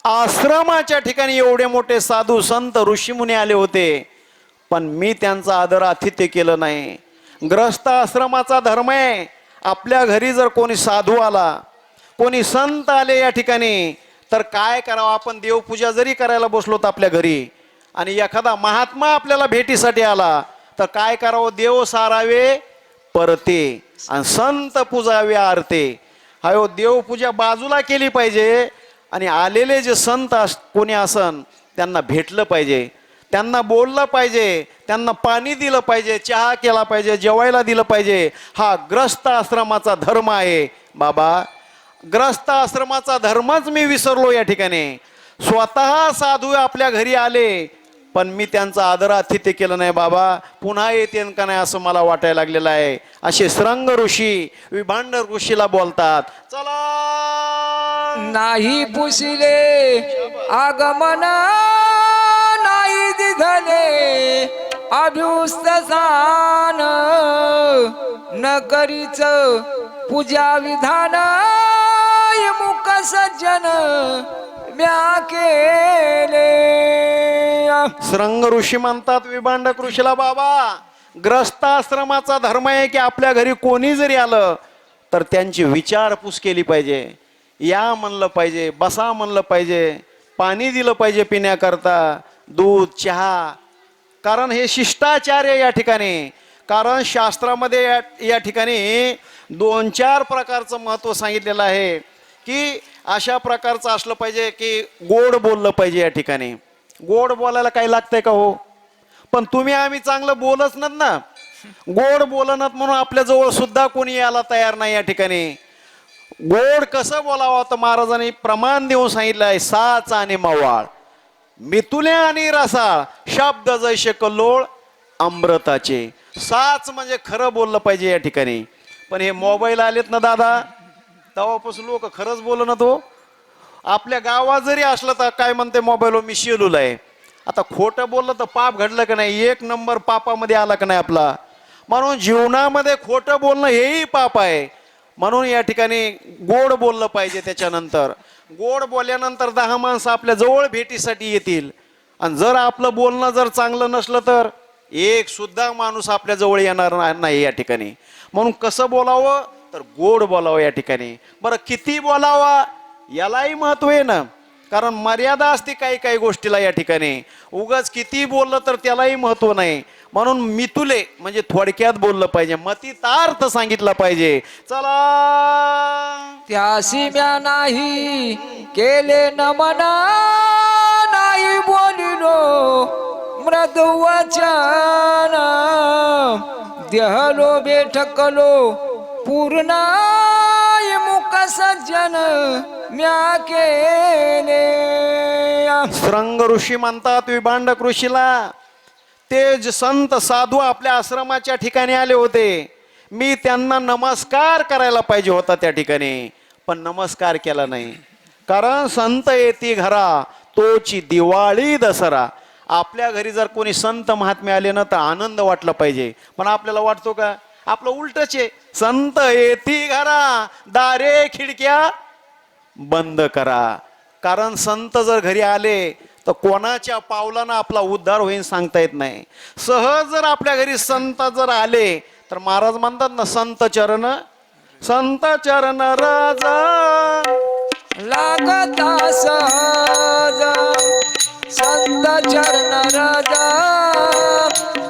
आश्रमाच्या ठिकाणी एवढे मोठे साधू संत ऋषीमुनी आले होते, पण मी त्यांचा आदर आतिथ्य केलं नाही. ग्रस्त आश्रमाचा धर्म आहे, आपल्या घरी जर कोणी साधू आला, कोणी संत आले या ठिकाणी, तर काय करावं, आपण देवपूजा जरी करायला बसलो तर आपल्या घरी, आणि एखादा महात्मा आपल्याला भेटीसाठी आला तर काय करावं, देव सारावे परते आणि संत पूजावे आरते. हायो देवपूजा बाजूला केली पाहिजे, आणि आलेले जे संत कोणी असन त्यांना भेटलं पाहिजे, त्यांना बोललं पाहिजे, त्यांना पाणी दिलं पाहिजे, चहा केला पाहिजे, जेवायला दिलं पाहिजे. हा ग्रस्त आश्रमाचा धर्म आहे. बाबा ग्रस्त आश्रमाचा धर्मच मी विसरलो या ठिकाणी. स्वतः साधू आपल्या घरी आले, पण मी त्यांचा आदर आतिथ्य केलं नाही. बाबा पुन्हा येते का नाही असं मला वाटायला लागलेलं आहे. असे श्रंग ऋषी विभांड ऋषीला बोलतात. चला नाही पुसिले आगमन नाही दिधले अभ्युस्तान, न करीच पूजा विधान मुख सज्जन म्या केले. श्रंग ऋषी म्हणतात विभांडक ऋषीला, बाबा ग्रस्त आश्रमाचा धर्म आहे की आपल्या घरी कोणी जरी आलं तर त्यांची विचारपूस केली पाहिजे, या म्हणलं पाहिजे, बसा म्हणलं पाहिजे, पाणी दिलं पाहिजे पिण्याकरता, दूध चहा, कारण हे शिष्टाचार आहे या ठिकाणी. कारण शास्त्रामध्ये या ठिकाणी 2-4 प्रकारचं महत्त्व सांगितलेलं आहे की अशा प्रकारचं असलं पाहिजे की गोड बोललं पाहिजे. या ठिकाणी गोड बोलायला काही लागतंय का हो, पण तुम्ही आम्ही चांगलं बोलच ना, गोड बोलनात म्हणून आपल्या जवळ सुद्धा कोणी यायला तयार नाही. या ठिकाणी गोड कसं बोलावं तर महाराजांनी प्रमाण देऊन सांगितलं आहे, साच आणि मवाळ, मितुले आणि रसाळ, शब्द जैसे कल्लोळ अमृताचे. साच म्हणजे खरं बोललं पाहिजे या ठिकाणी. पण हे मोबाईल आलेत ना दादा, तेव्हापासून लोक खरंच बोलणं हो. आपल्या गावात जरी असलं तर काय म्हणते मोबाईलवर मी शेलूल आहे. आता खोटं बोललं तर पाप घडलं का नाही, 1 नंबर पापामध्ये आला का नाही आपला. म्हणून जीवनामध्ये खोटं बोलणं हेही पाप आहे. म्हणून या ठिकाणी गोड बोललं पाहिजे. त्याच्यानंतर गोड बोलल्यानंतर 10 माणसं आपल्या जवळ भेटीसाठी येतील, आणि जर आपलं बोलणं जर चांगलं नसलं तर एक सुद्धा माणूस आपल्या जवळ येणार नाही या ठिकाणी. म्हणून कसं बोलावं तर गोड बोलावं या ठिकाणी. बरं किती बोलावा यालाही महत्व आहे ना, कारण मर्यादा असते काही काही गोष्टीला या ठिकाणी. उगाच किती बोललं तर त्यालाही महत्व नाही. म्हणून मितुले म्हणजे थोडक्यात बोललं पाहिजे, मतितार्थ सांगितला पाहिजे. चला त्यासी म्या नाही केले नमन, नाही बोलिलो मृदु वचन, देहलो बैठकलो पूर्ण मुख सज्जन म्या केले. श्रंग ऋषी म्हणतात विभांडक ऋषीला, ते जे संत साधू आपल्या आश्रमाच्या ठिकाणी आले होते, मी त्यांना नमस्कार करायला पाहिजे होता त्या ठिकाणी, पण नमस्कार केला नाही. कारण संत येती घरा तोची दिवाळी दसरा. आपल्या घरी जर कोणी संत महात्मे आले ना तर आनंद वाटला पाहिजे, पण आपल्याला वाटतो का, आपलं उलटच आहे. संत येती घरा दारे खिडक्या बंद करा. कारण संत जर घरी आले तर कोणाच्या पावलानं आपला उद्धार होईल सांगता येत नाही. सहज जर आपल्या घरी संत जर आले तर महाराज म्हणतात ना, संत चरण राजा लागता सहज, संत चरण राजा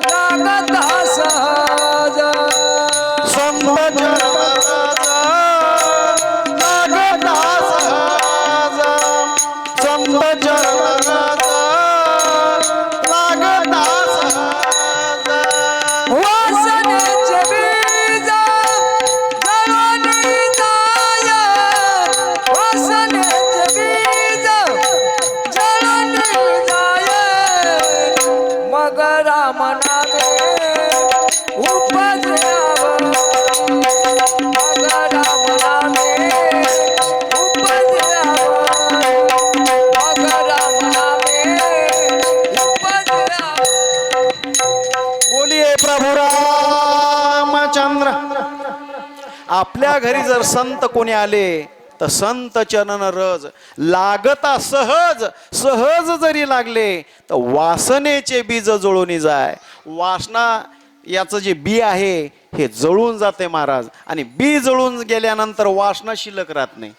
लागता सहज, संत चरण राजा लागता सहज, संत चरण राजा लागता सहज. आपल्या घरी जर संत कोणी आले तर संत चरण रज लागता सहज सहज जरी लागले तर वासनेचे बीज जळून जाय. वासना याचं जे बी आहे हे जळून जाते महाराज, आणि बी जळून गेल्यानंतर वासना शिल्लक राहत नाही.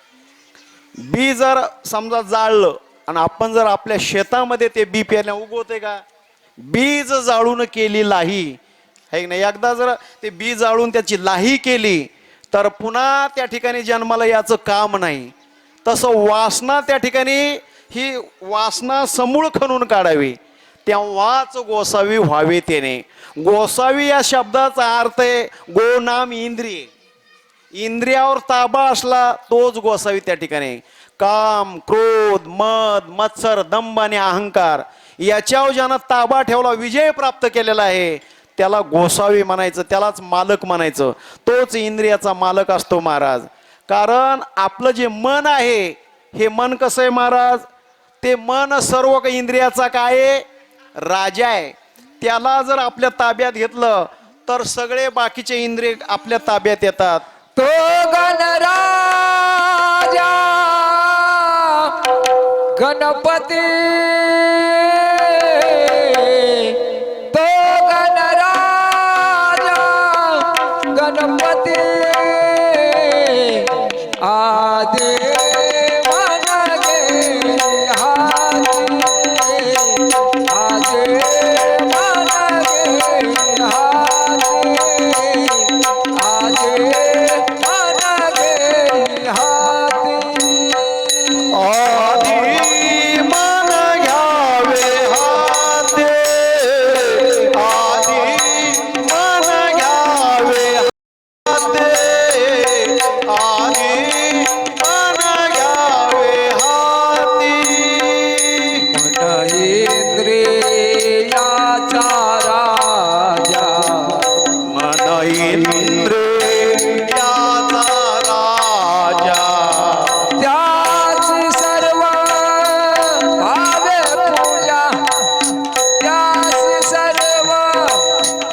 बी जर समजा जाळलं आणि आपण जर आपल्या शेतामध्ये ते बी पेरण्या उगवते का? बीज जाळून केली लाही आहे नाही. एकदा जर ते बी जाळून त्याची लाही केली तर पुन्हा त्या ठिकाणी जन्माला याचं काम नाही. तसं वासना त्या ठिकाणी ही वासना समूळ खणून काढावी, तेव्हाच गोसावी व्हावे त्याने. गोसावी या शब्दाचा अर्थ आहे गो नाम इंद्रिय. इंद्रियावर ताबा असला तोच गोसावी त्या ठिकाणी. काम, क्रोध, मद, मत्सर, दंभ आणि अहंकार याच्यावर ज्यानं ताबा ठेवला, विजय प्राप्त केलेला आहे, त्याला गोसावी म्हणायचं, त्यालाच मालक म्हणायचं. तोच इंद्रियाचा मालक असतो महाराज. कारण आपलं जे मन आहे हे मन कसं आहे महाराज? ते मन सर्व काही इंद्रियाचा काय आहे? राजा आहे. त्याला जर आपल्या ताब्यात घेतलं तर सगळे बाकीचे इंद्रिय आपल्या ताब्यात येतात. तो गणराजा गणपती, तो गणराजा गणपती आदे मन गे हाती, आदे मन गे हाती, आदे मन गे हाती. आधी मन घ्यावे हाते, आधी मन घ्यावे हाते, आधी मन घ्यावे हाती. मन इंद्रियाचा राजा, मन इंद्रियाचा राजा, त्याच सर्व भावे पूजा, त्याच सर्व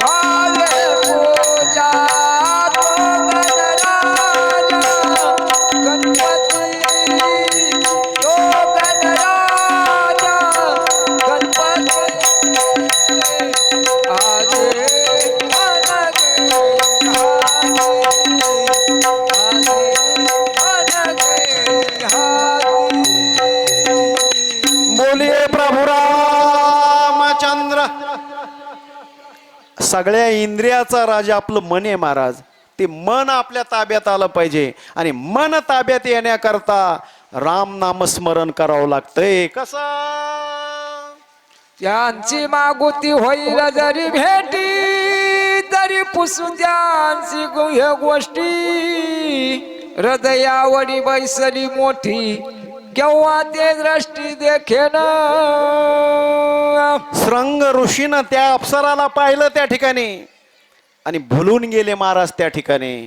भावे पूजा. तो गणराजा गणपती, तो गणराजा गणपती आजे मन गे हाती, आजे मन गे हाती. बोलिये प्रभु रामचंद्र. सगळ्या इंद्रियाचा राजा आपलं मन आहे महाराज. ते मन आपल्या ताब्यात आलं पाहिजे, आणि मन ताब्यात येण्याकरता राम नामस्मरण करावं लागतंय. कसं? त्यांची मागुती होईल जरी भेटी, तरी पुसून त्यांची गुह्य गोष्टी. हृदयावडी बैसली मोठी, केव्हा ते दृष्टी देखेन. श्रंग ऋषीनं त्या अप्सराला पाहिलं त्या ठिकाणी आणि भुलून गेले महाराज त्या ठिकाणी.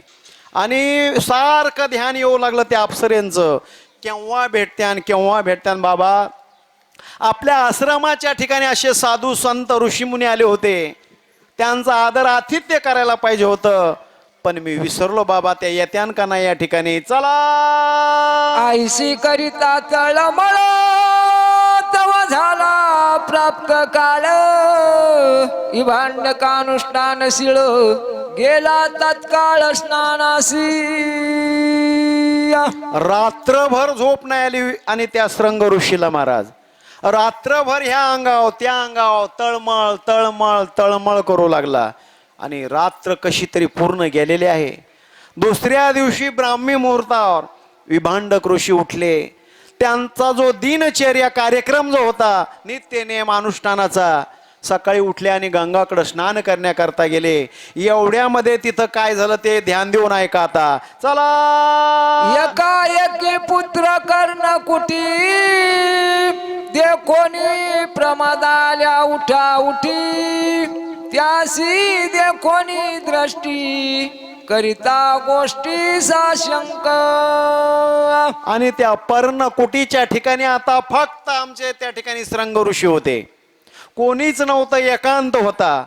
आणि सारखं ध्यान येऊ लागलं त्या अप्सरेंचं, केव्हा भेटत्यान केव्हा भेटत्यान बाबा. आपल्या आश्रमाच्या ठिकाणी असे साधू संत ऋषीमुनी आले होते, त्यांचा आदर आतिथ्य करायला पाहिजे होतं, पण मी विसरलो बाबा. त्या येत्यान का नाही या ठिकाणी? चला आईशी करिता तळमळ, तवा झाला प्राप्त काळ. इभांडकानुष्ठान शिळ, गेला तत्काळ स्नानासी. रात्रभर झोप नाही आली आणि त्या श्रंग ऋषीला महाराज रात्रभर ह्या अंगाव त्या अंगाव तळमळ तळमळ तळमळ करू लागला. आणि रात्र कशी तरी पूर्ण गेलेली आहे. दुसऱ्या दिवशी ब्राह्मी मुहूर्तावर विभांडक ऋषी उठले. त्यांचा जो दिनचर्या कार्यक्रम जो होता नित्य नेम अनुष्ठानाचा, सकाळी उठले आणि गंगाकडे स्नान करण्याकरता गेले. एवढ्यामध्ये तिथं काय झालं ते ध्यान देऊन ऐका आता. चला. एकाएकी पुत्र कर्ण कुटी, देखोनी प्रमाद आल्या उठा उठी. त्यासी देखोनी दृष्टी, करिता गोष्टी साशंक. आणि त्या पर्णकुटीच्या ठिकाणी आता फक्त आमचे त्या ठिकाणी श्रंग ऋषी होते, कोणीच नव्हतं, एकांत होता.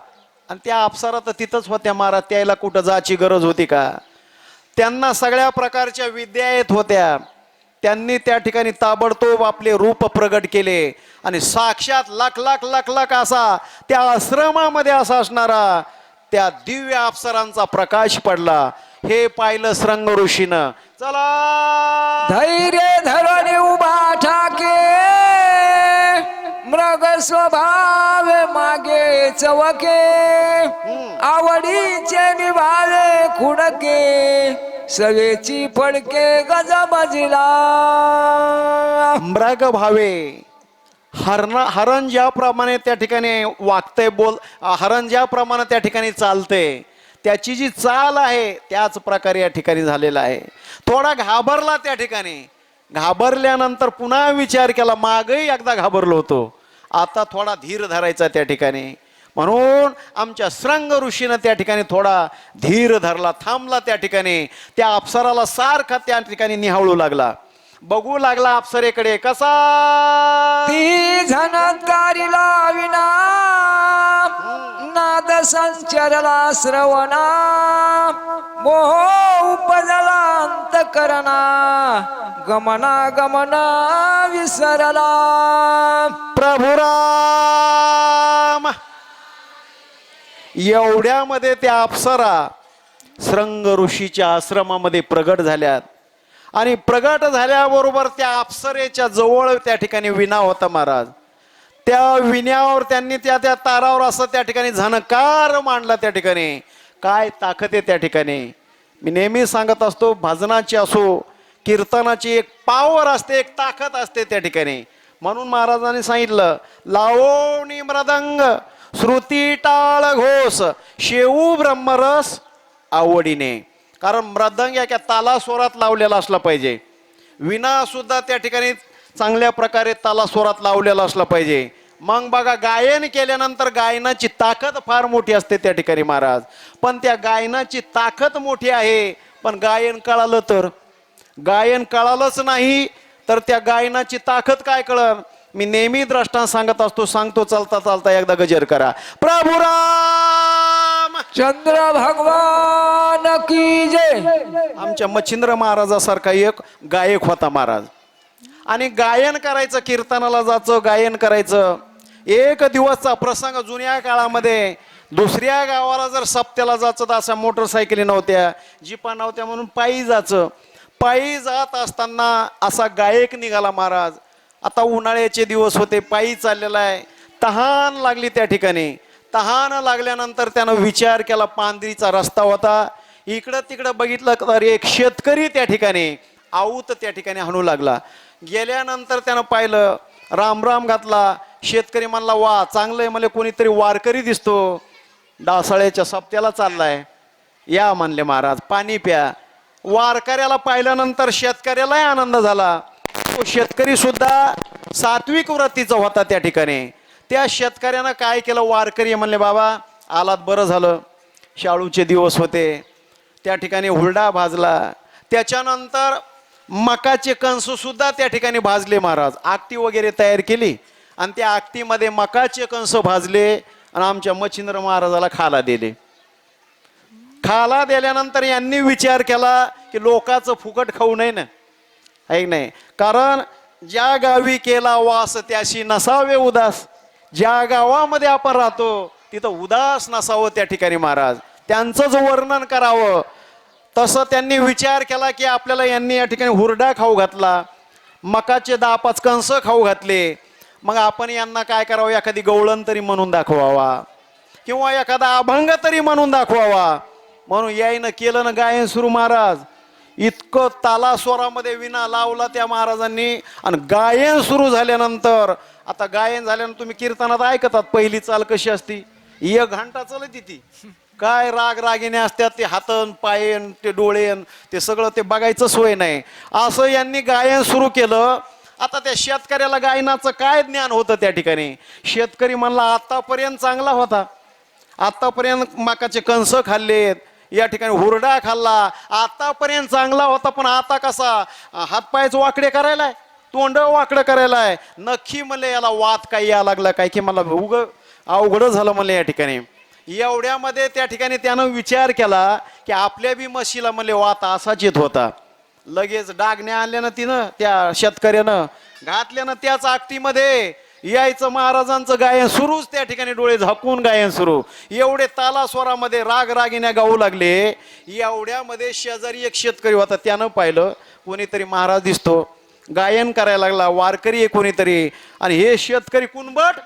आणि त्या अप्सरा तर तिथंच होत्या महाराज, त्याला कुठं जायची गरज होती का? त्यांना सगळ्या प्रकारच्या विद्या येत होत्या. त्यांनी त्या ठिकाणी ताबडतोब आपले रूप प्रगट केले आणि साक्षात लाख लाख लाख लाख असा त्या आश्रमामध्ये असा असणारा त्या दिव्य अप्सरांचा प्रकाश पडला. हे पाहिलं श्रंग ऋषीनं. चला धैर्य धरून उभा ठाके, मृग स्वभाव मागे चवके, आवडीचे निभावे खुडके, सवेची फडके गज बजला. मृग भावे हरण ज्याप्रमाणे त्या ठिकाणी वागतंय, हरण ज्याप्रमाणे त्या ठिकाणी चालतंय, त्याची जी चाल आहे त्याच प्रकारे या ठिकाणी झालेला आहे. थोडा घाबरला त्या ठिकाणी. घाबरल्यानंतर पुन्हा विचार केला, मागही एकदा घाबरलो होतो, आता थोडा धीर धरायचा त्या ठिकाणी. म्हणून आमच्या श्रंग ऋषीनं त्या ठिकाणी थोडा धीर धरला, थांबला त्या ठिकाणी. त्या अप्सराला सारखा त्या ठिकाणी निहाळू लागला, बघू लागला अप्सरेकडे. कसा ती झनकारिला विना, नाद संचरला श्रवणा, मोह उपजला अंतकरणा, गमना गमना विसरला. प्रभुराम. एवढ्यामध्ये त्या अप्सरा श्रंग ऋषीच्या आश्रमामध्ये प्रगट झाल्यात. आणि प्रगट झाल्याबरोबर त्या अप्सरेच्या जवळ त्या ठिकाणी विणा होता महाराज. त्या विण्यावर त्यांनी त्या त्या तारावर असं त्या ठिकाणी झणकार मांडला. त्या ठिकाणी काय ताकद आहे त्या ठिकाणी. मी नेहमी सांगत असतो, भजनाची असो कीर्तनाची एक पावर असते, एक ताकद असते त्या ठिकाणी. म्हणून महाराजांनी सांगितलं, लावणी मृदंग श्रुती टाळ घोष, शेऊ ब्रह्मरस आवडीने. कारण मृदंग या ताला स्वरात लावलेला असला पाहिजे, विणा सुद्धा त्या ठिकाणी चांगल्या प्रकारे ताला स्वरात लावलेला असला पाहिजे. मग बघा, गायन केल्यानंतर गायनाची ताकद फार मोठी असते त्या ठिकाणी महाराज. पण त्या गायनाची ताकद मोठी आहे, पण गायन कळालं तर, गायन कळालंच नाही तर त्या गायनाची ताकद काय कळलं. मी नेहमी द्रष्टांत सांगत असतो, सांगतो चालता चालता एकदा गजर करा. प्रभुराम. चंद्र भगवान की जय. आमच्या मच्छिंद्र महाराजासारखा एक गायक होता महाराज. आणि गायन करायचं, कीर्तनाला जायचं, गायन करायचं. एक दिवसचा प्रसंग, जुन्या काळामध्ये दुसऱ्या गावाला जर सप्त्याला जायचं तर अशा मोटरसायकली नव्हत्या, जीपा नव्हत्या, म्हणून पायी जायचं. पायी जात असताना असा गायक निघाला महाराज. आता उन्हाळ्याचे दिवस होते, पायी चाललेला आहे, तहान लागली त्या ठिकाणी. तहान लागल्यानंतर त्यानं विचार केला, पांढरीचा रस्ता होता, इकडं तिकडं बघितलं तर एक शेतकरी त्या ठिकाणी आऊत त्या ठिकाणी हाणू लागला. गेल्यानंतर त्यानं पाहिलं, राम राम घातला. शेतकरी म्हणला, वा चांगलं आहे, मला कोणीतरी वारकरी दिसतो, डासाळ्याच्या सप्त्याला चाललाय, या म्हणले महाराज, पाणी प्या. वारकऱ्याला पाहिल्यानंतर शेतकऱ्यालाही आनंद झाला. तो शेतकरी सुद्धा सात्विक वृत्तीचा होता त्या ठिकाणी. त्या शेतकऱ्यानं काय केलं, वारकरी म्हणले, बाबा आलात बरं झालं, शाळूचे दिवस होते. त्या ठिकाणी हुरडा भाजला. त्याच्यानंतर मकाचे कंस सुद्धा त्या ठिकाणी भाजले महाराज. आगती वगैरे तयार केली आणि त्या आगतीमध्ये मकाचे कंस भाजले आणि आमच्या मच्छिंद्र महाराजाला खाला दिले. खाला दिल्यानंतर यांनी विचार केला की लोकांचं फुकट खाऊ नये ना, आहे नाही. कारण ज्या गावी केला वास त्याशी नसावे उदास. ज्या गावामध्ये आपण राहतो तिथं उदास नसावं त्या ठिकाणी महाराज. त्यांचंच वर्णन करावं. तसं त्यांनी विचार केला की आपल्याला यांनी या ठिकाणी हुरडा खाऊ घातला, मकाचे 10-5 कंस खाऊ घातले, मग आपण यांना काय करावं, एखादी गवळण तरी म्हणून दाखवावा किंवा एखादा अभंग तरी म्हणून दाखवावा. म्हणून यायनं केलं ना गायन सुरू महाराज. इतकं तालास्वरामध्ये विणा लावला त्या महाराजांनी. आणि गायन सुरू झाल्यानंतर, आता गायन झाल्यानंतर तुम्ही कीर्तनात ऐकतात पहिली चाल कशी असती, 1 घंटा चालत ती. काय राग रागिने असतात, ते हातन पायन ते डोळेन ते सगळं ते बघायचं सोय नाही. असं यांनी गायन सुरू केलं. आता त्या शेतकऱ्याला गायनाचं काय ज्ञान होतं त्या ठिकाणी. शेतकरी म्हणला, आतापर्यंत चांगला होता, आतापर्यंत मकाचे कंस खाल्लेत, या ठिकाणी हुरडा खाल्ला, आतापर्यंत चांगला होता, पण आता कसा हातपायच वाकडे करायलाय, तोंड वाकडं करायलाय. नक्की म्हणले याला वात काही या लागला काय की मला अवघड झालं म्हणले या ठिकाणी. एवढ्यामध्ये त्या ठिकाणी त्यानं विचार केला की आपल्या बी म्हशीला म्हणले वात असाच येत होता. लगेच डागण्या आणल्यानं तिनं त्या शेतकऱ्यानं घातल्यानं त्याच आकटीमध्ये यायचं महाराजांचं गायन सुरूच. त्या ठिकाणी डोळे झाकून गायन सुरू. एवढे तालास्वरामध्ये राग रागिण्या गाऊ लागले. एवढ्यामध्ये शेजारी एक शेतकरी होता. त्यानं पाहिलं कोणीतरी महाराज दिसतो, गायन करायला लागला, वारकरी आहे कोणीतरी. आणि हे शेतकरी कुणबट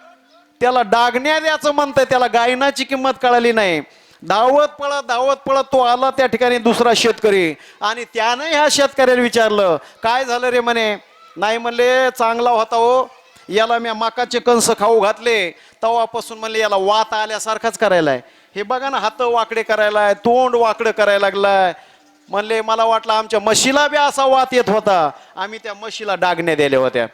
त्याला डागण्या द्यायचं म्हणतंय. त्याला गायनाची किंमत कळाली नाही. धावत पळत तो आला त्या ठिकाणी दुसरा शेतकरी. आणि त्यानं ह्या शेतकऱ्याला विचारलं काय झालं रे. म्हणे नाही म्हणले चांगला होता हो, याला मी मकाचे कंस खाऊ घातले तेव्हापासून म्हणले याला वात आल्यासारखाच करायलाय. हे बघा ना, हात वाकडे करायलाय, तोंड वाकडं करायला लागलाय. म्हणले मला वाटलं आमच्या म्हशीला बी असा वात येत होता, आम्ही त्या म्हशीला डागण्या दिल्या होत्या.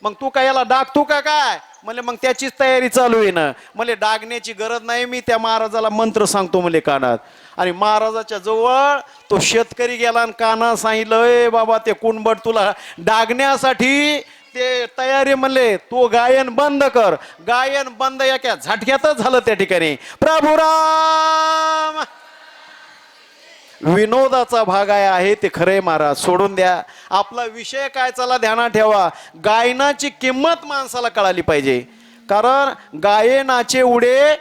मग तू काय याला डागतो का काय. म्हणले मग त्याचीच तयारी चालू आहे ना. म्हणले डागण्याची गरज नाही, मी त्या महाराजाला मंत्र सांगतो म्हणले कानात. आणि महाराजाच्या जवळ तो शेतकरी गेला आणि कानात सांगितलं ए बाबा ते कुणबट तुला डागण्यासाठी ते तयारी. म्हणले तू गायन बंद कर. गायन बंद एका झटक्यातच झालं त्या ठिकाणी. प्रभू राम. विनोदाचा भाग आहे ते खरे महाराज, सोडून द्या. आपला विषय काय चला ध्यानात ठेवा. गायनाची किंमत माणसाला कळाली पाहिजे. कारण गायनाचे उडे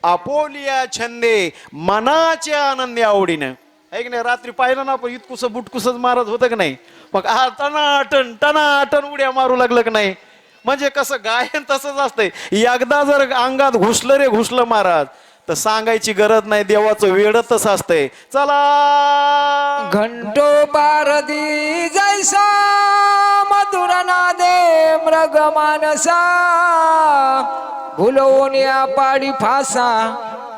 आपोलिया छंदे मनाचे आनंदी आवडीनं. आहे की नाही. रात्री पाहिलं ना आपण इतकुस बुटकुसच महाराज होतं की नाही. मग टनाटन उड्या मारू लागलं की नाही. म्हणजे कसं गायन तसंच असतंय. एकदा जर अंगात घुसलं रे घुसलं महाराज तर सांगायची गरज नाही. देवाचं वेळ तसं असतंय. चला घंटो पारदी जैसा मधुर नादे मृग मानसा भुलवून या पाडी फासा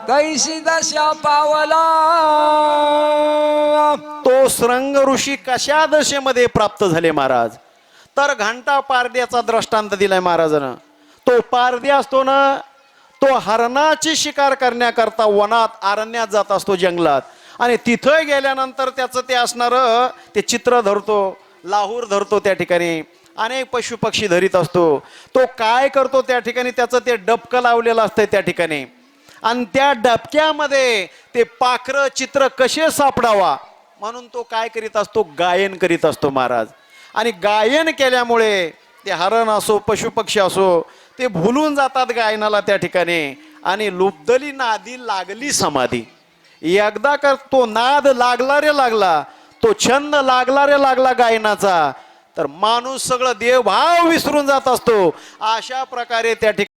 कैसी दशा पावला. तो श्रंग ऋषी कशा दशेमध्ये प्राप्त झाले महाराज. तर घंटा पारद्याचा दृष्टांत दिलाय महाराजानं. तो पारदी असतो ना, तो हरणाची शिकार करण्याकरता वनात अरण्यात जात असतो जंगलात. आणि तिथं गेल्यानंतर त्याचं ते असणारं ते चित्र धरतो, लाहूर धरतो. त्या ठिकाणी अनेक पशु पक्षी धरीत असतो. तो काय करतो त्या ठिकाणी त्याचं ते डबकं लावलेलं असतंय त्या ठिकाणी. आणि त्या डबक्यामध्ये ते पाखरं चित्र कसे सापडावा म्हणून तो काय करीत असतो, गायन करीत असतो महाराज. आणि गायन केल्यामुळे ते हरण असो पशुपक्षी असो ते भुलून जातात गायनाला त्या ठिकाणी. आणि लुब्धली नादी लागली समाधी. एकदा कर तो नाद लागला रे लागला, तो छंद लागला रे लागला गायनाचा, तर माणूस सगळं देवभाव विसरून जात असतो. अशा प्रकारे त्या ठिकाणी